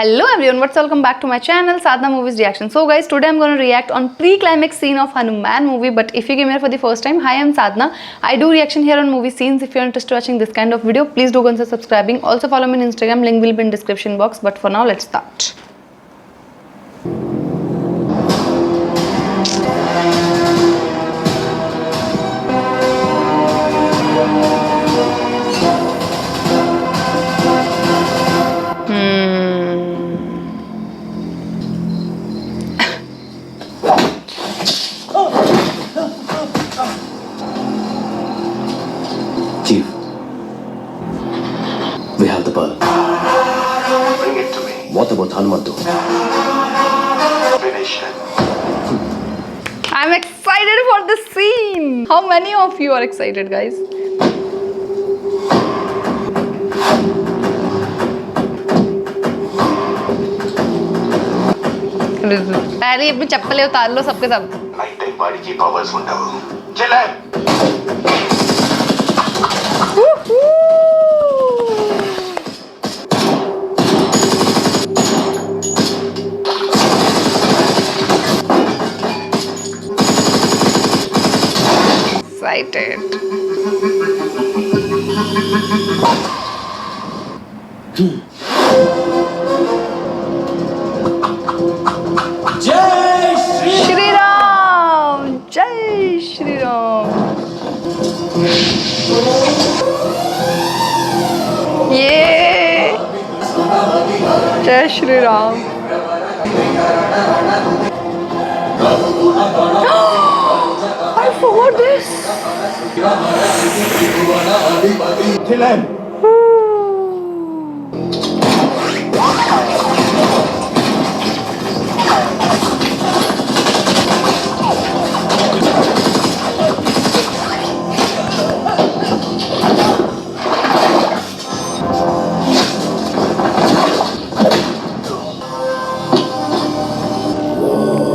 Hello everyone, welcome back to my channel Sadhana Movies Reaction. So guys, today I'm going to react on pre-climax scene of Hanuman movie. But if you came here for the first time, hi, I'm Sadhana. I do reaction here on movie scenes. If you're interested in watching this kind of video, please do consider subscribing. Also follow me on Instagram, link will be in description box. But for now, let's start. Chief, we have the pearl. Bring it to me. What about Hanumantu? Finish him. I'm excited for this scene. How many of you are excited, guys? पहले अपने चप्पलें उतार लो सबके सब. అయితే వాడికి powers ఉండవు. చలా. Excited. Jai Shri Ram! Jai Shri Ram! Yeah! Jai Shri Ram! I forgot this! Kill him.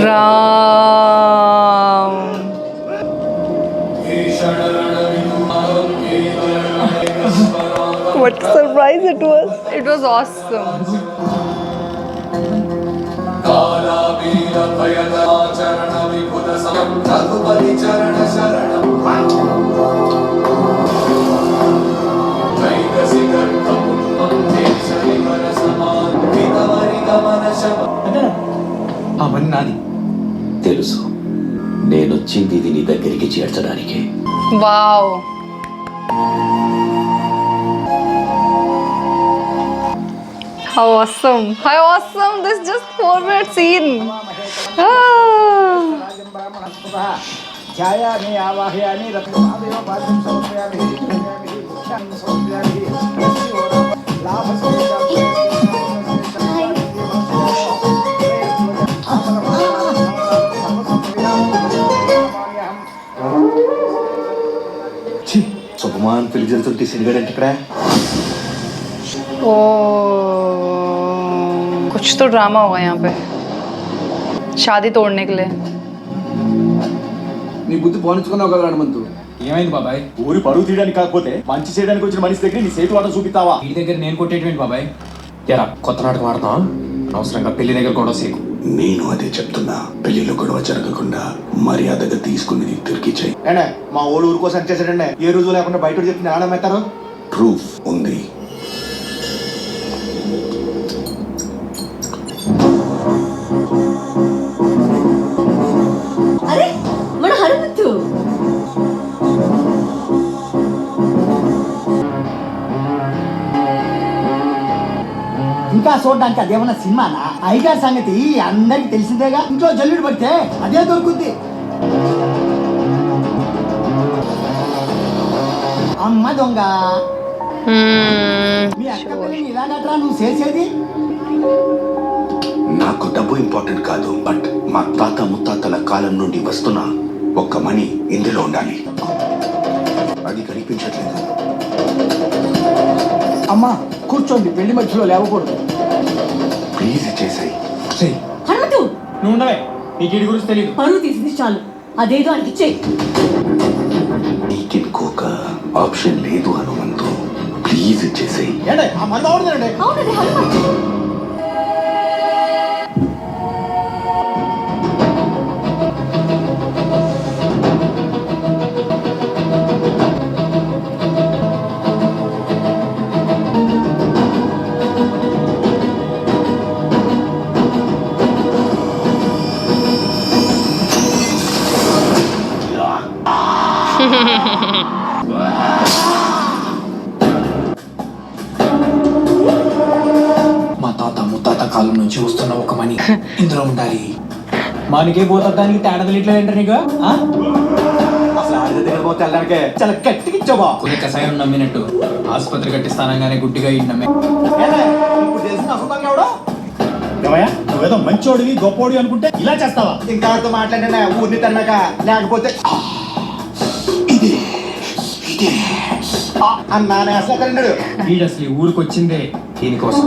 Ram! What a surprise it was! It was awesome! అవన్నీ నాది తెలుసు. నేనొచ్చింది ఇది నీ దగ్గరికి చేర్చడానికి. Wow! How awesome! How awesome! This just 4-minute scene! Ah. ఛాయాని ఆవాహయాని రత్నాదేవ పాదం సమర్పయామి సమర్పయామి సుకుమాన్ పెళ్లి జరుగుతుంటే సినిగాడంటే ఇక్కడ Oh, कुछ तो ड्रामा होगा यहाँ पे शादी तोड़ने के लिए. నీ బుద్ధి పోనించుకున్నావు కదా హనుమంతు. ఏమైంది బాబాయ్? ఊరి పరువు తీయడానికి కాకపోతే మంచి చేయడానికి వచ్చిన మనిషి దగ్గర నీ సేతు వాటం చూపిస్తావా? ఈ దగ్గర నేను కొట్టేటువంటి బాబాయ్. ఎరా కొత్త నాటకం ఆడతావా? అనవసరంగా పెళ్లి దగ్గర కూడా సేకు. నేను అదే చెప్తున్నా. పెళ్లిలో గొడవ జరగకుండా మర్యాదగా తీసుకుని తిరిగి చెయ్యి. ఏనే మా ఓడు ఊరు కోసం చేశాడండి. ఏ రోజు లేకుండా బయట చెప్తే ఆడమవుతారు. ప్రూఫ్ ఉంది. అరే మన హనుమంతు ఇంకా చూడడానికి అదేమన్నా సినిమానా? అయ్యగారి సంగతి అందరికి తెలిసిందేగా. ఇంట్లో జల్లుడు పడితే అదే దొరుకుద్ది. అమ్మ దొంగ, మీ అక్క పిల్లని ఇలాగట్రా నువ్వు చేసేది? నాకు డబ్బు ఇంపార్టెంట్ కాదు, బట్ మా తాత ముత్తాతల కాలం నుండి వస్తున్న ఒక్క మనీ ఇందులో ఉండాలి. అది కనిపించట్లేదు. అమ్మా కూర్చోండి, పెళ్లి మధ్యలో లేవకూడదు. ప్లీజ్ చేసాయి. హనుమంతు నువ్వు ఉండవే, నీకు వీడి గురించి తెలియదు. పరువు తీసింది చాలు, అదేదో అనిపించే. నీకింకొక ఆప్షన్ లేదు హనుమంతు. ప్లీజ్ ఇచ్చేసేయి. ఏంటే ఆ మంది అవుతుందండి. అవునది హనుమంతు. కాలం నుంచి వస్తున్న ఒక మణి ఇందులో ఉండాలి. మనకే పోతానికి తేడా తెలియట్లేదంటే నీకు ఆ? అసలు ఆడి దగ్గర పోతే వెళ్ళడానికే చాలా గట్టిగా ఇచ్చావా కొన్ని కషాయం నమ్మినట్టు ఆసుపత్రి కట్టిస్తానంగానే గుడ్డిగా ఈ నమ్మే. ఇప్పుడు తెలిసిన అసలు ఎవడో ఏమయ్యా నువ్వేదో మంచోడివి గొప్పోడి అనుకుంటే ఇలా చేస్తావా ఇంకా ఆడితో మాట్లాడినా ఊరిని తన్నాక లేకపోతే ఇదే ఇదే అన్నానే అసలు అన్నాడు వీడు అసలు ఈ ఊరికి వచ్చిందే దీనికోసం.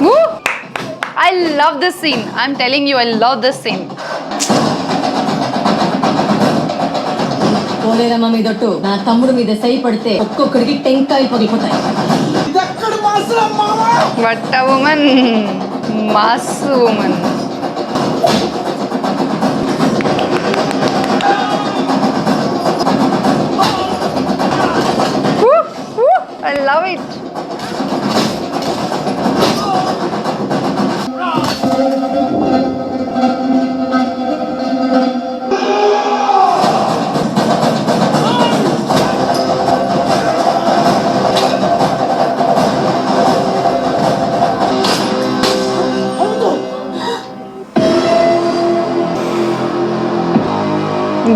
Woo! I love this scene. I'm telling you, I love this scene. Poleramma మీదొట్టు నా తమ్ముడు మీద సై పడితే ఒక్కొక్కడికి టెంకాయలు పగిలిపోతాయి. What a woman. Mass woman. Woo! Woo! I love it.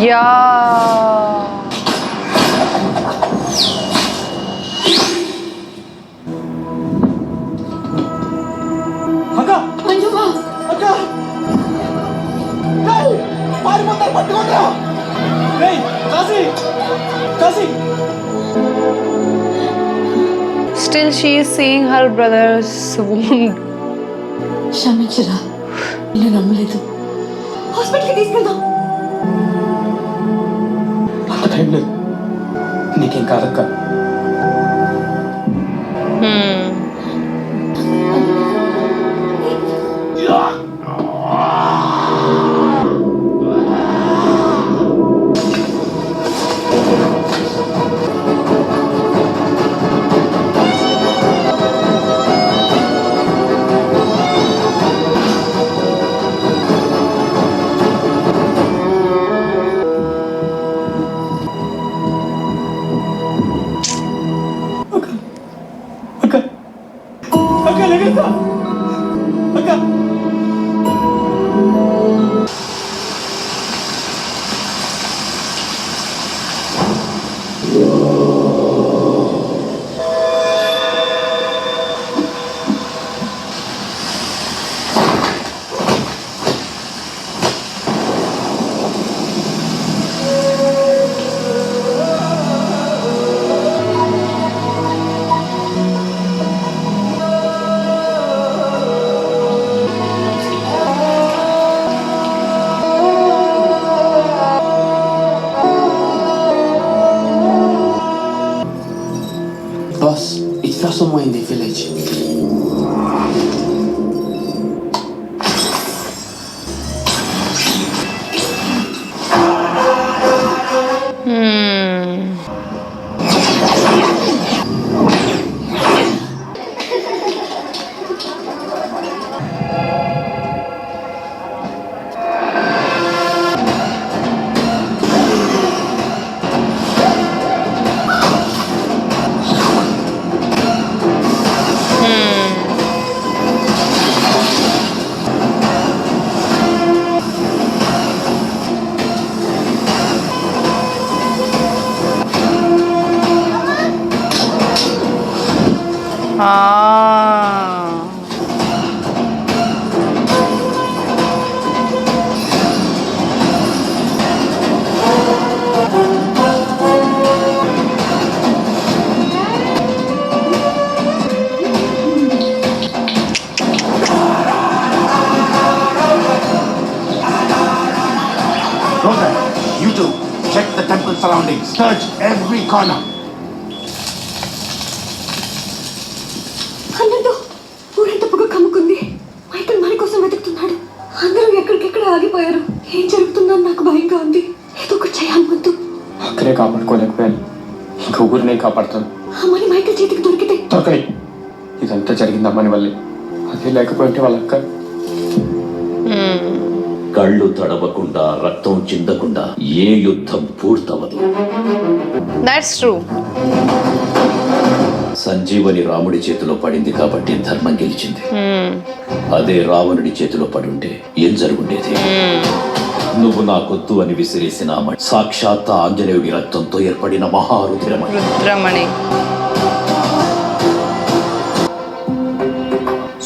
Yeah. అక్క మంజుమా, అక్క పారిపోతారు పట్టుకోండి Kashi Kashi Still, she is seeing her brother's wound. క్షమించరా, నేను నమ్మలేదు. హాస్పిటల్కి తీసుకెళ్దాం. అంత టైం లేదు, నీకేం కాదక్క. అక్క లేక అక్క Boss, it's not somewhere in the village. Rosa, you two, check the temple surroundings. Search every corner. అన్నట్టు ఊరంతా పొగ కమ్ముకుంది. మైకల్ మన కోసం వెతుకుతున్నాడు. అందరూ ఎక్కడికెక్కడ ఆగిపోయారు. ఏం జరుగుతుందని నాకు భయంగా ఉంది. ఏదో ఒకటి చేయాలి ముందు. అక్కడే కాపాడుకోలేకపోయాను, ఇంకా ఊరినే కాపాడుతాను. అమ్మని మైకల్ చేతికి దొరికితే దొరకని ఇదంతా జరిగింది అమ్మని వల్లే. అదే లేకపోయింటే వాళ్ళ అక్క కళ్ళు తడవకుండా రక్తం చిందకుండా ఏ యుద్ధం పూర్తవదు. That's true. సంజీవని రాముడి చేతిలో పడింది కాబట్టి ధర్మం గెలిచింది. అదే రావణుడి చేతిలో పడుంటే ఏం జరుగుండేది? నువ్వు నాకొద్దు అని విసిరేసిన సాక్షాత్ ఆంజనేయుడి రక్తంతో ఏర్పడిన మహారుద్రమణి. రుద్రమణి.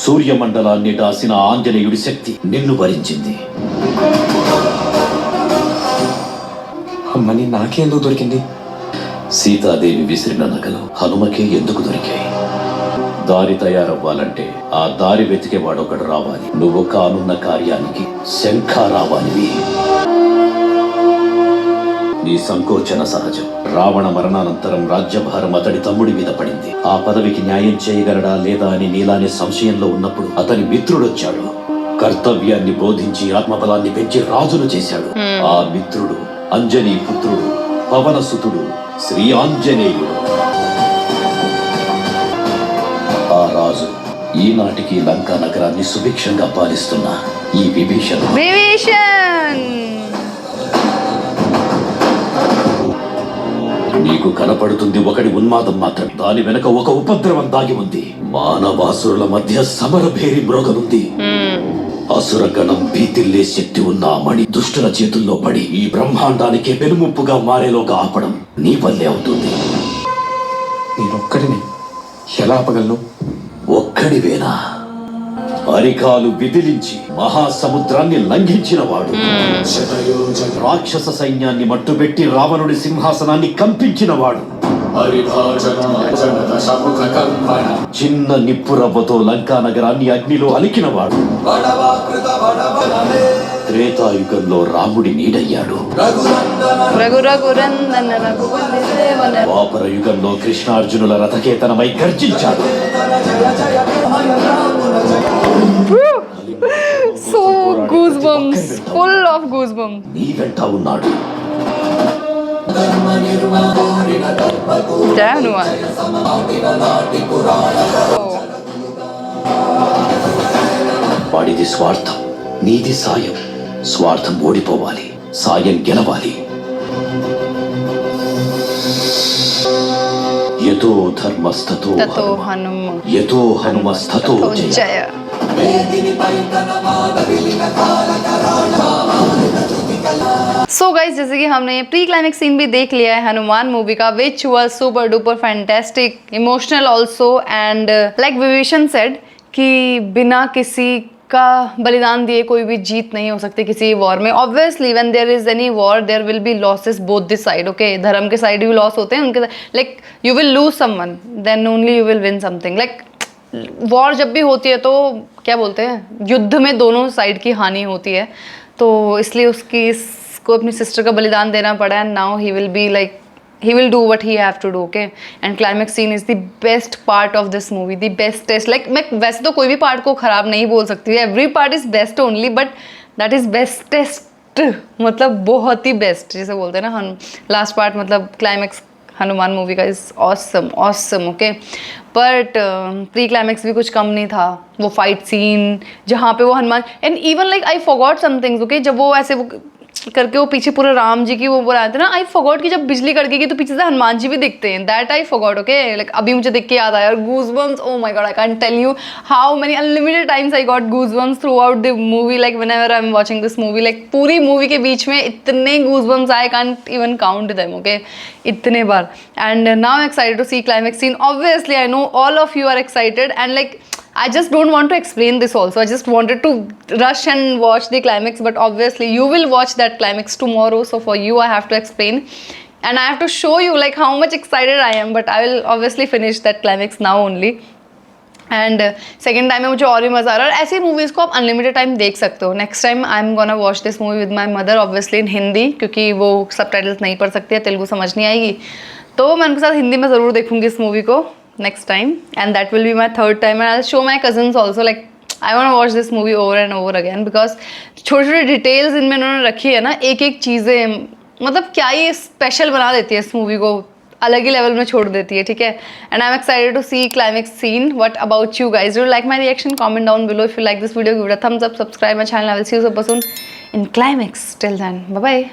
సూర్యమండలాన్ని దాసిన ఆంజనేయుడి శక్తి నిన్ను భరించింది. అమ్మని నాకెందుకు దొరికింది? సీతాదేవి విసిరిన నగలు హనుమకే ఎందుకు దొరికాయి? దారి తయారవ్వాలంటే ఆ దారి వెతికేవాడొకడు రావాలి. నువ్వు కానున్న కార్యానికి శంఖారావానివి. నీ సంకోచన సహజం. రావణ మరణానంతరం రాజ్యభారం అతడి తమ్ముడి మీద పడింది. ఆ పదవికి న్యాయం చేయగలడా లేదా అని నీలానే సంశయంలో ఉన్నప్పుడు అతని మిత్రుడొచ్చాడు. కర్తవ్యాన్ని బోధించి ఆత్మబలాన్ని పెంచి రాజును చేశాడు. ఆ మిత్రుడు అంజనీ పుత్రుడు పవనసుతుడు శ్రీ ఆంజనేయుడు. ఆ రాజు ఈనాటికి లంకా నగరాన్ని సుభిక్షంగా పాలిస్తున్న ఈ విభీషణుడు. నీకు కనపడుతుంది ఒకటి ఉన్మాదం మాత్రమే. దాని వెనక ఒక ఉపద్రవం దాగి ఉంది. మానవాసురుల మధ్య సమరభేరి మ్రోగనుంది. అసురగణం భీతిల్లే శక్తి ఉన్న ఆ మణి దుష్టుల చేతుల్లో పడి ఈ బ్రహ్మాండానికి పెనుముప్పుగా మారేలోగా ఆపడం నీ వల్లే అవుతుంది. నేనొక్కడిని ఎలా ఆపగలను? ఒక్కడివేనా? అరికాలు విదిలించి మహాసముద్రాన్ని లంఘించిన వాడు, రాక్షస సైన్యాన్ని మట్టుబెట్టి రావణుడి సింహాసనాన్ని కంపించిన వాడు, చిన్న నిప్పురవ్వతో లంకా నగరాన్ని అగ్నిలో అలికినవాడు, త్రేతాయుగంలో రాముడి నీడయ్యాడు, ద్వాపర యుగంలో కృష్ణార్జునుల రథకేతనమై గర్జించాడు. So goosebumps, full of goosebumps. నీ వెంట ఉన్నాడు. జయ హనుమాన్. వాడిది స్వార్థం, నీది సాయం. స్వార్థం ఓడిపోవాలి, సాయం గెలవాలి. యతో ధర్మస్తతో తతో హనుమ. యతో హనుమస్తతో జయ. జయ. सो गाइज जैसे कि हमने प्री क्लाइमेक्स सीन भी देख लिया है हनुमान मूवी का, which was super duper fantastic, emotional also, and like Vibhishan said कि बिना किसी का बलिदान दिए कोई भी जीत नहीं हो सकती किसी वॉर में. Obviously when there is any war there will be losses both this side. Okay, धर्म के साइड भी लॉस होते हैं उनके, like you will lose someone then only you will win something. Like war जब भी होती है तो क्या बोलते हैं, युद्ध में दोनों साइड की हानि होती है. तो इसलिए उसको अपनी सिस्टर का बलिदान देना पड़ा, and now he will be like he will do what he have to do. Okay, and climax scene is the best part of this movie, the bestest. like मैं वैसे तो कोई भी पार्ट को खराब नहीं बोल सकती, every part is best only, but that is bestest, मतलब बहुत ही बेस्ट जैसे बोलते हैं ना हम. लास्ट पार्ट मतलब क्लाइमेक्स हनुमान मूवी का is awesome awesome. Okay, but pre climax भी कुछ कम नहीं था. वो फाइट सीन जहाँ पे वो Hanuman, and even like I forgot some things. Okay, जब वो ऐसे वो करके वो पीछे पूरे राम जी की वो बनाते ना, आई फॉरगॉट कि जब बिजली कड़केगी तो पीछे से हनुमान जी भी दिखते हैं. That I forgot. Okay, like अभी मुझे देख के याद आया. और goosebumps, oh my god, I can't tell you how many unlimited times I got goosebumps throughout the movie. Like whenever I am watching this movie, like पूरी movie के बीच में इतने goosebumps I can't even count them. Okay, इतने बार. And now I am excited to see climax scene. Obviously I know all of you are excited, and like I just don't want to explain this also. I just wanted to rush and watch the climax, but obviously you will watch that climax tomorrow. So for you, I have to explain, and I have to show you like how much excited I am. But I will obviously finish that climax now only. And second time में मुझे और भी मज़ा आ रहा है. और ऐसी movies को आप अनलिमिटेड टाइम देख सकते हो. Next time I am gonna watch this movie with my mother, obviously in Hindi, क्योंकि वो सबटाइटल्स नहीं पढ़ सकती है, तेलुगु समझ नहीं आएगी. तो मैं उनके साथ हिंदी में ज़रूर देखूँगी इस मूवी को next time, and that will be my third time, and I'll show my cousins also. Like I want to watch this movie over and over again because छोटे छोटे डिटेल्स इनमें उन्होंने रखी है ना, एक एक चीज़ें मतलब क्या ये स्पेशल बना देती है इस मूवी को, अलग ही लेवल में छोड़ देती है. ठीक है, and I am excited to see climax scene. What about you guys? Do like my reaction? Comment down below. If you like this video, give it a thumbs up, subscribe my channel. I will see you super soon in climax. Till then, bye bye.